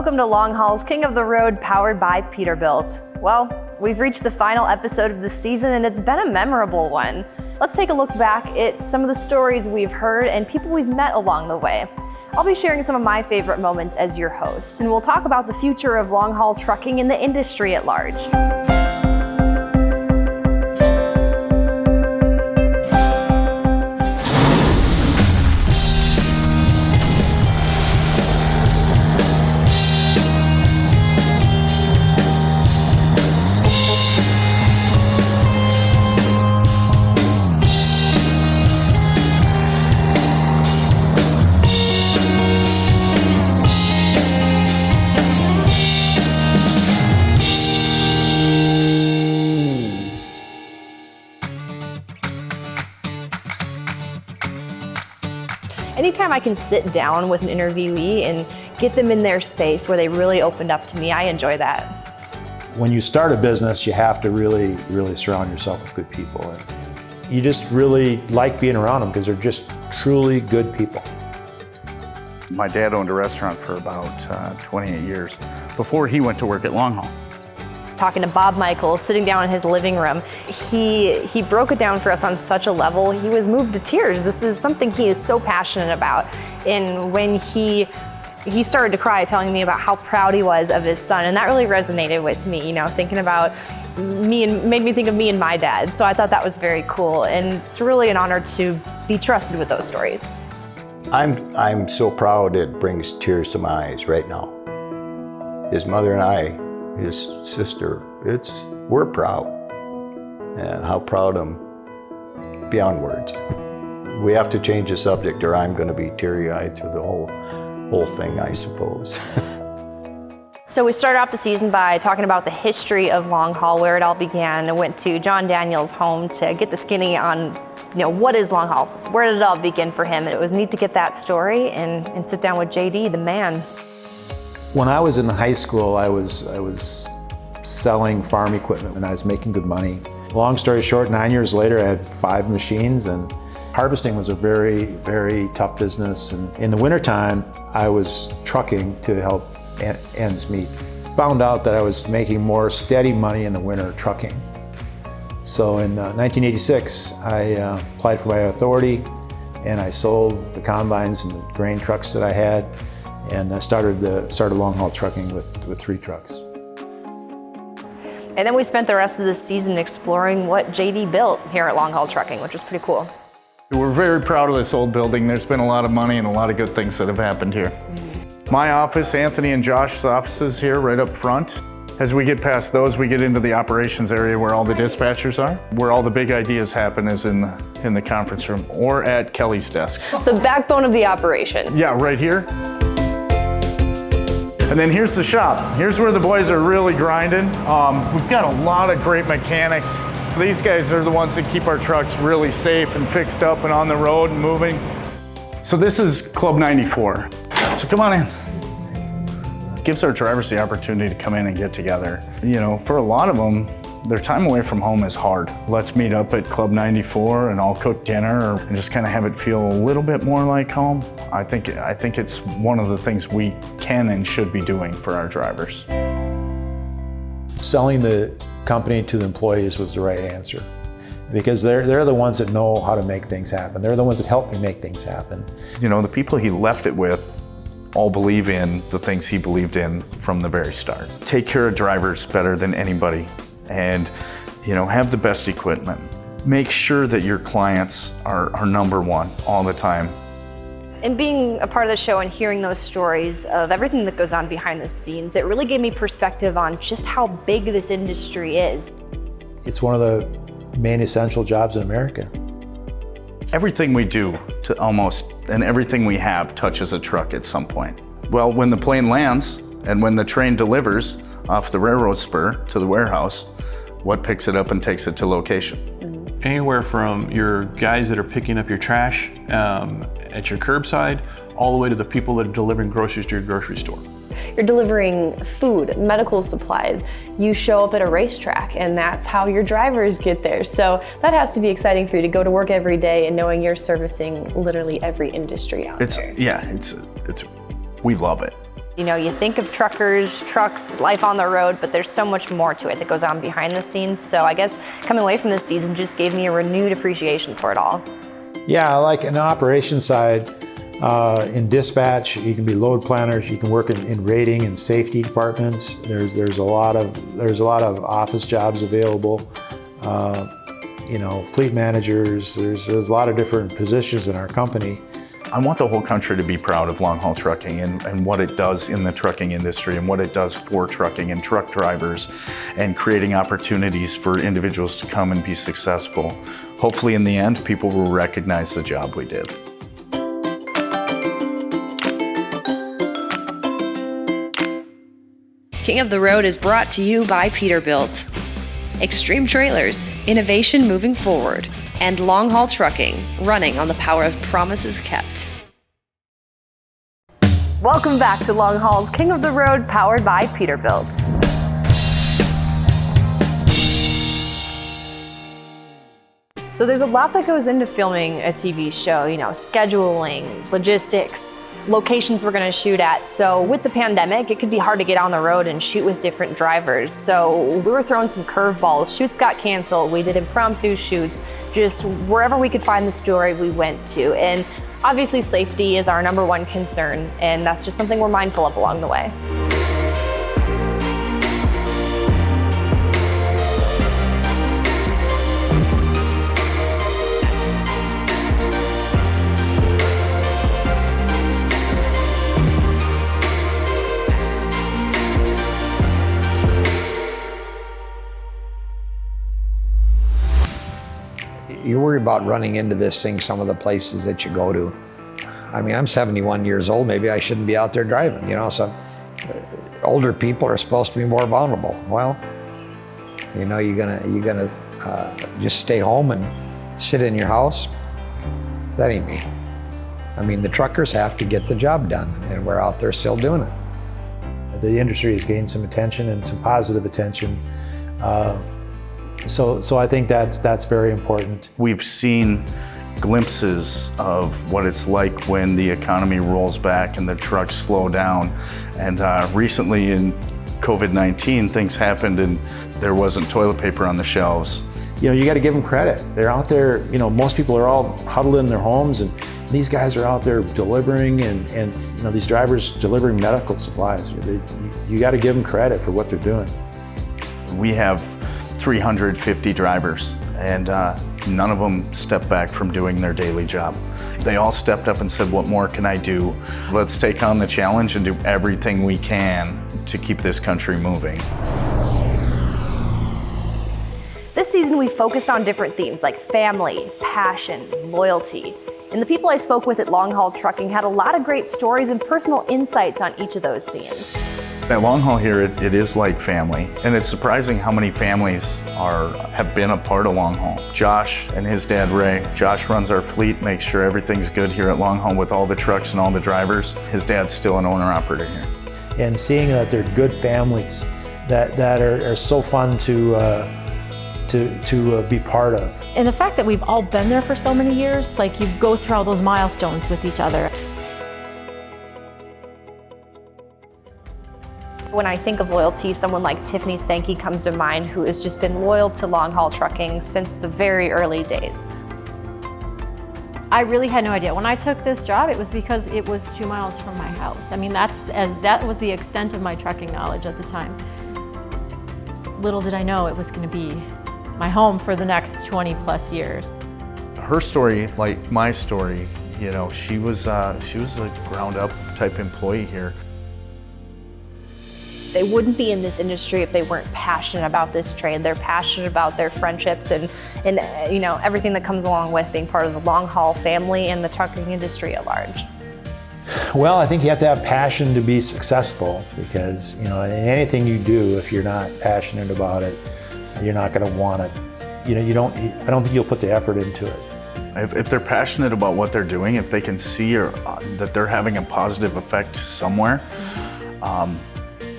Welcome to Long Haul's King of the Road, powered by Peterbilt. Well, we've reached the final episode of the season and it's been a memorable one. Let's take a look back at some of the stories we've heard and people we've met along the way. I'll be sharing some of my favorite moments as your host, and we'll talk about the future of long haul trucking and the industry at large. Anytime I can sit down with an interviewee and get them in their space where they really opened up to me, I enjoy that. When you start a business, you have to really surround yourself with good people. And you just really like being around them because they're just truly good people. My dad owned a restaurant for about 28 years before he went to work at Long Haul. Talking to Bob Michaels, sitting down in his living room, he broke it down for us on such a level, he was moved to tears. This is something he is so passionate about. And when he started to cry, telling me about how proud he was of his son, and that really resonated with me, thinking about me and made me think of me and my dad. So I thought that was very cool, and it's really an honor to be trusted with those stories. I'm so proud it brings tears to my eyes right now. His mother and I, his sister, we're proud, and how proud I'm beyond words. We have to change the subject or I'm going to be teary-eyed through the whole thing, I suppose. So we started off the season by talking about the history of long haul, where it all began. I went to John Daniel's home to get the skinny on what is long haul? Where did it all begin for him? And it was neat to get that story and sit down with JD, the man. When I was in high school, I was selling farm equipment and I was making good money. Long story short, 9 years later, I had 5 machines, and harvesting was a very tough business. And in the wintertime, I was trucking to help ends meet. Found out that I was making more steady money in the winter trucking. So in 1986, I applied for my authority and I sold the combines and the grain trucks that I had. And I started long haul trucking with 3 trucks. And then we spent the rest of the season exploring what JD built here at Long Haul Trucking, which was pretty cool. We're very proud of this old building. There's been a lot of money and a lot of good things that have happened here. My office, Anthony and Josh's offices here right up front. As we get past those, we get into the operations area where all the dispatchers are. Where all the big ideas happen is in the conference room or at Kelly's desk. The backbone of the operation. Yeah, right here. And then here's the shop. Here's where the boys are really grinding. We've got a lot of great mechanics. These guys are the ones that keep our trucks really safe and fixed up and on the road and moving. So this is Club 94. So come on in. Gives our drivers the opportunity to come in and get together. For a lot of them, their time away from home is hard. Let's meet up at Club 94 and I'll cook dinner and just kind of have it feel a little bit more like home. I think it's one of the things we can and should be doing for our drivers. Selling the company to the employees was the right answer, because they're the ones that know how to make things happen. They're the ones that help me make things happen. The people he left it with all believe in the things he believed in from the very start. Take care of drivers better than anybody, and have the best equipment. Make sure that your clients are number one all the time. And being a part of the show and hearing those stories of everything that goes on behind the scenes, it really gave me perspective on just how big this industry is. It's one of the main essential jobs in America. Everything we do and everything we have touches a truck at some point. Well, when the plane lands and when the train delivers off the railroad spur to the warehouse, what picks it up and takes it to location? Anywhere from your guys that are picking up your trash at your curbside, all the way to the people that are delivering groceries to your grocery store. You're delivering food, medical supplies. You show up at a racetrack, and that's how your drivers get there. So that has to be exciting for you to go to work every day and knowing you're servicing literally every industry out there. We love it. You know, you think of truckers, trucks, life on the road, but there's so much more to it that goes on behind the scenes. So I guess coming away from this season just gave me a renewed appreciation for it all. Yeah, like in the operations side, in dispatch, you can be load planners. You can work in rating and safety departments. There's a lot of office jobs available. You know, fleet managers. There's a lot of different positions in our company. I want the whole country to be proud of long haul trucking and what it does in the trucking industry and what it does for trucking and truck drivers and creating opportunities for individuals to come and be successful. Hopefully in the end, people will recognize the job we did. King of the Road is brought to you by Peterbilt. Extreme Trailers, innovation moving forward. And Long Haul Trucking, running on the power of promises kept. Welcome back to Long Haul's King of the Road, powered by Peterbilt. So there's a lot that goes into filming a TV show, you know, scheduling, logistics, locations we're gonna shoot at. So with the pandemic, it could be hard to get on the road and shoot with different drivers. So we were throwing some curveballs. Shoots got canceled. We did impromptu shoots. Just wherever we could find the story, we went to. And obviously safety is our #1 concern, and that's just something we're mindful of along the way. You worry about running into this thing some of the places that you go to. I mean, I'm 71 years old, maybe I shouldn't be out there driving, you know, so older people are supposed to be more vulnerable. Well, you know, you're gonna just stay home and sit in your house? That ain't me. I mean, the truckers have to get the job done, and we're out there still doing it. The industry has gained some attention and some positive attention. So I think that's very important. We've seen glimpses of what it's like when the economy rolls back and the trucks slow down. And recently in COVID-19, things happened and there wasn't toilet paper on the shelves. You know, you got to give them credit. They're out there, you know, most people are all huddled in their homes, and these guys are out there delivering and you know, these drivers delivering medical supplies. You got to give them credit for what they're doing. We have 350 drivers, and none of them stepped back from doing their daily job. They all stepped up and said, what more can I do? Let's take on the challenge and do everything we can to keep this country moving. This season we focused on different themes like family, passion, loyalty. And the people I spoke with at Long Haul Trucking had a lot of great stories and personal insights on each of those themes. At Long Haul here, it is like family, and it's surprising how many families have been a part of Long Haul. Josh and his dad Ray. Josh runs our fleet, makes sure everything's good here at Long Haul with all the trucks and all the drivers. His dad's still an owner-operator here. And seeing that they're good families that are so fun to be part of. And the fact that we've all been there for so many years, like you go through all those milestones with each other. When I think of loyalty, someone like Tiffany Stanky comes to mind, who has just been loyal to Long Haul Trucking since the very early days. I really had no idea. When I took this job, it was because it was 2 miles from my house. I mean, that was the extent of my trucking knowledge at the time. Little did I know it was going to be my home for the next 20 plus years. Her story, like my story, you know, she was a ground up type employee here. They wouldn't be in this industry if they weren't passionate about this trade. They're passionate about their friendships and you know, everything that comes along with being part of the Long Haul family and the trucking industry at large. Well, I think you have to have passion to be successful, because, you know, in anything you do, if you're not passionate about it, you're not going to want it. You know, I don't think you'll put the effort into it. If they're passionate about what they're doing, if they can see that they're having a positive effect somewhere,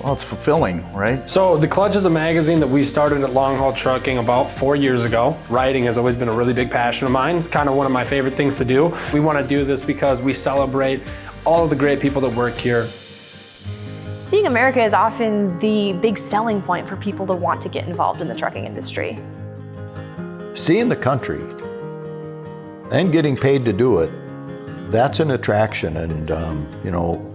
well, it's fulfilling, right? So The Clutch is a magazine that we started at Long Haul Trucking about 4 years ago. Writing has always been a really big passion of mine, kind of one of my favorite things to do. We want to do this because we celebrate all of the great people that work here. Seeing America is often the big selling point for people to want to get involved in the trucking industry. Seeing the country and getting paid to do it, that's an attraction. And, you know,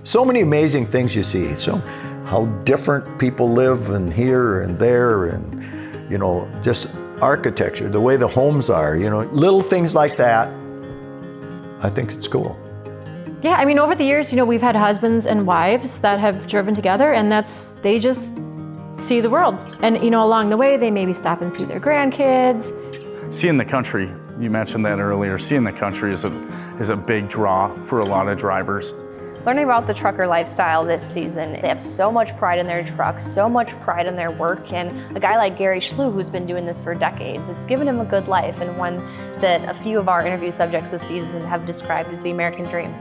so many amazing things you see. So how different people live and here and there, and, you know, just architecture, the way the homes are, you know, little things like that. I think it's cool. Yeah, I mean, over the years, you know, we've had husbands and wives that have driven together, and they just see the world. And, you know, along the way, they maybe stop and see their grandkids. Seeing the country, you mentioned that earlier, seeing the country is a big draw for a lot of drivers. Learning about the trucker lifestyle this season, they have so much pride in their trucks, so much pride in their work, and a guy like Gary Schlew, who's been doing this for decades, it's given him a good life, and one that a few of our interview subjects this season have described as the American dream.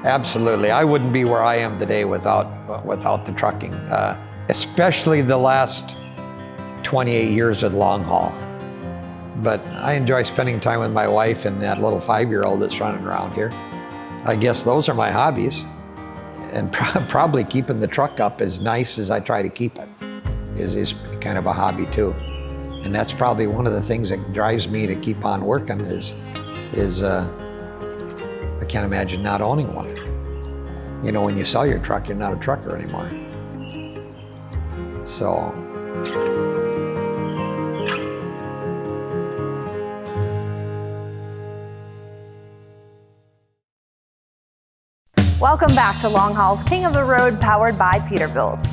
Absolutely. I wouldn't be where I am today without the trucking, especially the last 28 years at long haul. But I enjoy spending time with my wife and that little 5-year-old that's running around here. I guess those are my hobbies. And probably keeping the truck up as nice as I try to keep it is kind of a hobby too. And that's probably one of the things that drives me to keep on working is I can't imagine not owning one. You know, when you sell your truck, you're not a trucker anymore. So. Welcome back to Long Haul's King of the Road, powered by Peterbilt.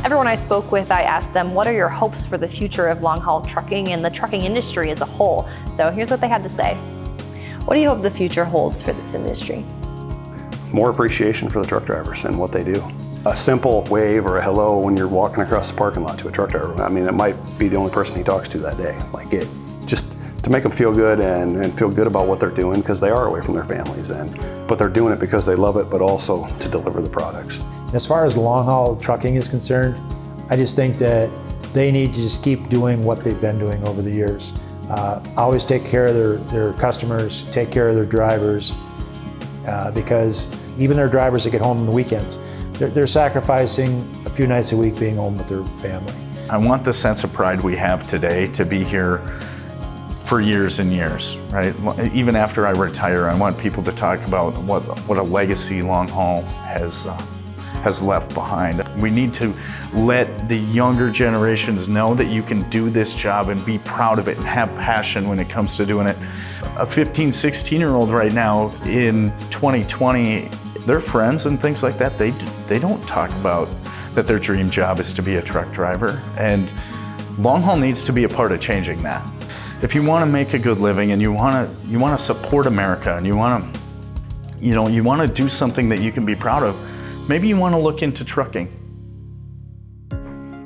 Everyone I spoke with, I asked them, what are your hopes for the future of long haul trucking and the trucking industry as a whole? So here's what they had to say. What do you hope the future holds for this industry? More appreciation for the truck drivers and what they do. A simple wave or a hello when you're walking across the parking lot to a truck driver. I mean, that might be the only person he talks to that day. Like it, just to make them feel good and feel good about what they're doing, because they are away from their families, but they're doing it because they love it, but also to deliver the products. As far as long haul trucking is concerned, I just think that they need to just keep doing what they've been doing over the years. Always take care of their customers, take care of their drivers, because even their drivers that get home on the weekends, they're sacrificing a few nights a week being home with their family. I want the sense of pride we have today to be here for years and years, right? Even after I retire, I want people to talk about what a legacy long haul has left behind. We need to let the younger generations know that you can do this job and be proud of it and have passion when it comes to doing it. A 15, 16-year-old right now in 2020, their friends and things like that, they don't talk about that their dream job is to be a truck driver. And long haul needs to be a part of changing that. If you want to make a good living and you want to support America and you want to do something that you can be proud of, maybe you want to look into trucking.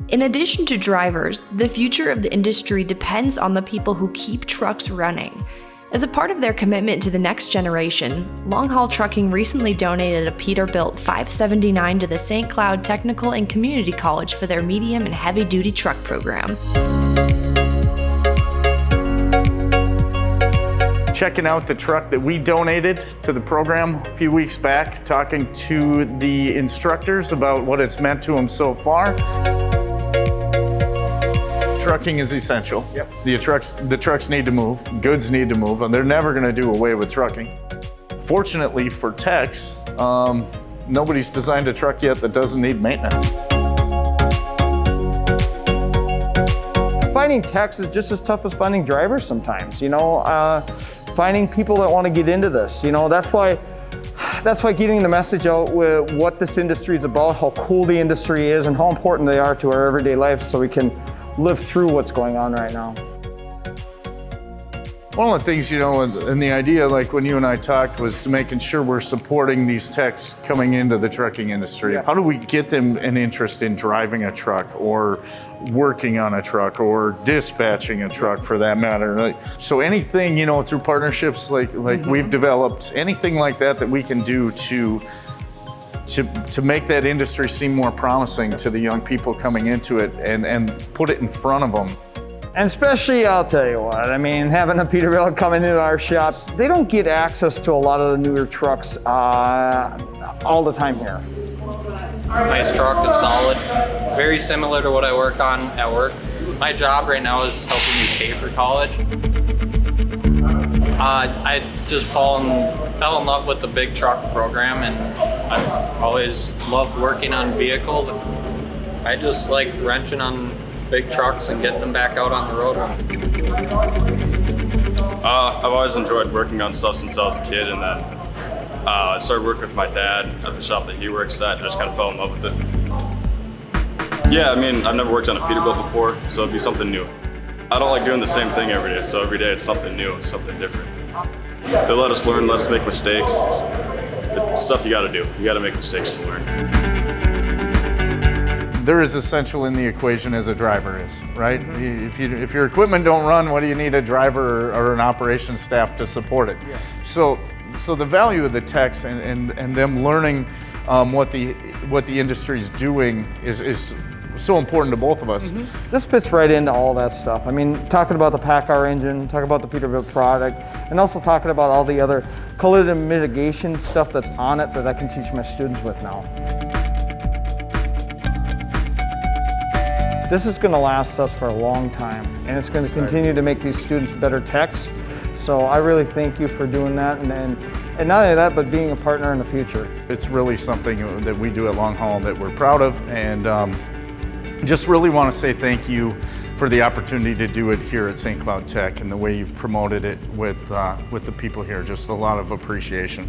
In addition to drivers, the future of the industry depends on the people who keep trucks running. As a part of their commitment to the next generation, Long Haul Trucking recently donated a Peterbilt 579 to the St. Cloud Technical and Community College for their medium and heavy-duty truck program. Checking out the truck that we donated to the program a few weeks back, talking to the instructors about what it's meant to them so far. Trucking is essential. Yep. The trucks need to move, goods need to move, and they're never going to do away with trucking. Fortunately for techs, nobody's designed a truck yet that doesn't need maintenance. Finding techs is just as tough as finding drivers sometimes, you know. Finding people that want to get into this, you know, that's why getting the message out with what this industry is about, how cool the industry is, and how important they are to our everyday life so we can live through what's going on right now. One of the things, you know, and the idea, like when you and I talked, was to making sure we're supporting these techs coming into the trucking industry. Yeah. How do we get them an interest in driving a truck or working on a truck or dispatching a truck for that matter? So anything, you know, through partnerships like we've developed, anything like that we can do to make that industry seem more promising to the young people coming into it and put it in front of them And especially, I'll tell you what, I mean, having a Peterbilt coming into our shops, they don't get access to a lot of the newer trucks all the time here. Nice truck, it's solid. Very similar to what I work on at work. My job right now is helping me pay for college. I just fell in love with the big truck program, and I've always loved working on vehicles. I just like wrenching on big trucks and getting them back out on the road. I've always enjoyed working on stuff since I was a kid, and then I started working with my dad at the shop that he works at, and I just kind of fell in love with it. Yeah, I mean, I've never worked on a Peterbilt before, so it'd be something new. I don't like doing the same thing every day, so every day it's something new, something different. They let us learn, let us make mistakes. It's stuff you gotta do. You gotta make mistakes to learn. They're as essential in the equation as a driver is, right? If your equipment don't run, what do you need a driver or an operations staff to support it? Yeah. So the value of the techs and them learning what the industry's doing is so important to both of us. Mm-hmm. This fits right into all that stuff. I mean, talking about the PACCAR engine, talking about the Peterbilt product, and also talking about all the other collision mitigation stuff that's on it that I can teach my students with now. This is going to last us for a long time, and it's going to continue to make these students better techs. So I really thank you for doing that, and not only that, but being a partner in the future. It's really something that we do at Long Haul that we're proud of, and just really want to say thank you for the opportunity to do it here at St. Cloud Tech and the way you've promoted it with the people here. Just a lot of appreciation.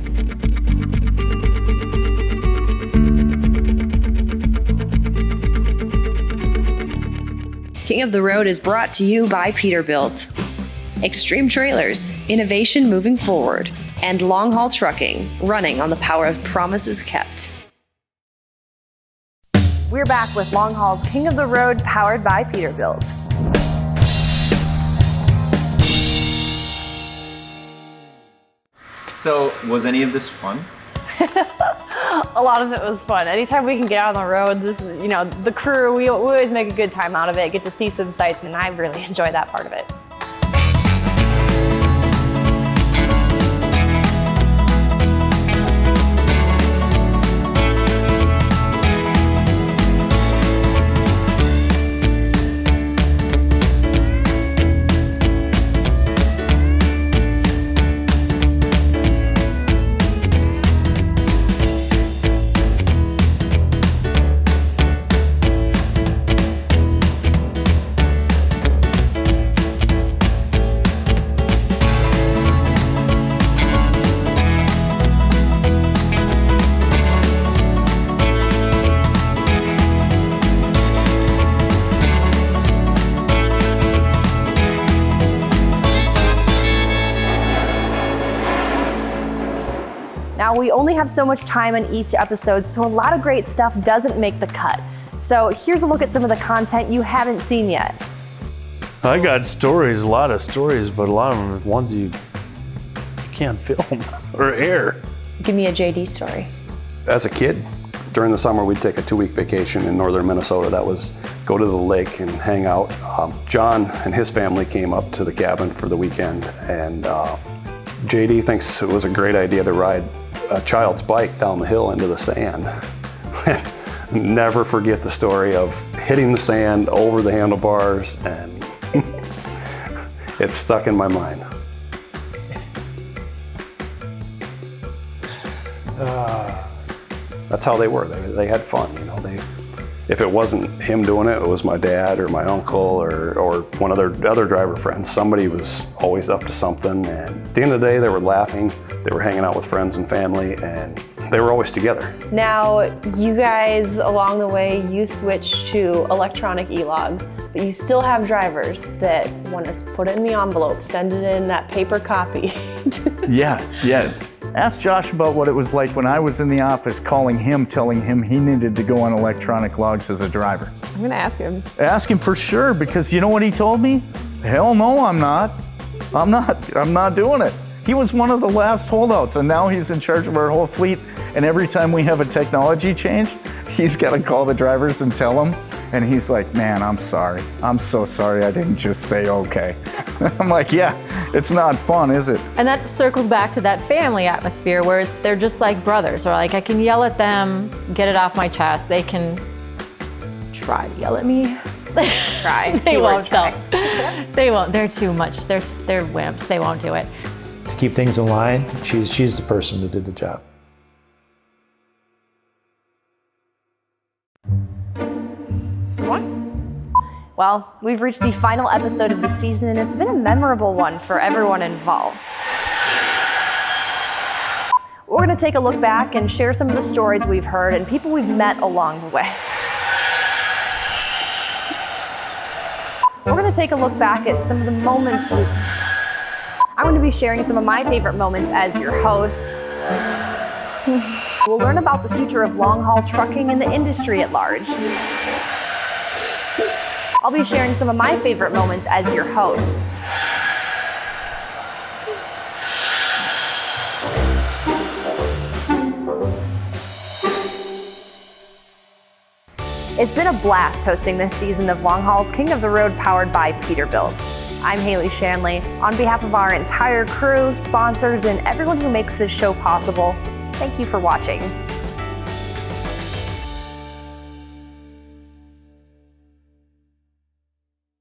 King of the Road is brought to you by Peterbilt, Extreme Trailers, innovation moving forward, and Long Haul Trucking, running on the power of promises kept. We're back with Long Haul's King of the Road, powered by Peterbilt. So, was any of this fun? A lot of it was fun. Anytime we can get out on the road, the crew, we always make a good time out of it, get to see some sights, and I really enjoy that part of it. Now, we only have so much time in each episode, so a lot of great stuff doesn't make the cut. So here's a look at some of the content you haven't seen yet. I got stories, a lot of stories, but a lot of them are ones you can't film or air. Give me a JD story. As a kid, during the summer, we'd take a 2-week vacation in northern Minnesota. That was go to the lake and hang out. John and his family came up to the cabin for the weekend, and JD thinks it was a great idea to ride a child's bike down the hill into the sand. Never forget the story of hitting the sand over the handlebars, and it's stuck in my mind. That's how they were. They had fun, you know. If it wasn't him doing it, it was my dad or my uncle or one of their other driver friends. Somebody was always up to something, and at the end of the day, they were laughing. They were hanging out with friends and family, and they were always together. Now, you guys, along the way, you switched to electronic e-logs, but you still have drivers that want to put it in the envelope, send it in that paper copy. Yeah. Ask Josh about what it was like when I was in the office calling him, telling him he needed to go on electronic logs as a driver. I'm gonna ask him. Ask him for sure, because you know what he told me? Hell no, I'm not doing it. He was one of the last holdouts, and now he's in charge of our whole fleet, and every time we have a technology change, he's got to call the drivers and tell them. And he's like, man, I'm sorry. I'm so sorry I didn't just say okay. I'm like, yeah, it's not fun, is it? And that circles back to that family atmosphere where they're just like brothers, or like I can yell at them, get it off my chest. They can try to yell at me. Try. They won't. Try. They won't. They're too much. They're wimps. They won't do it. To keep things in line, she's the person who did the job. Some more? Well, we've reached the final episode of the season, and it's been a memorable one for everyone involved. We're going to take a look back and share some of the stories we've heard and people we've met along the way. We're going to take a look back at some of the moments I'm going to be sharing some of my favorite moments as your host. We'll learn about the future of long-haul trucking and the industry at large. I'll be sharing some of my favorite moments as your host. It's been a blast hosting this season of Long Haul's King of the Road powered by Peterbilt. I'm Haley Shanley. On behalf of our entire crew, sponsors, and everyone who makes this show possible, thank you for watching.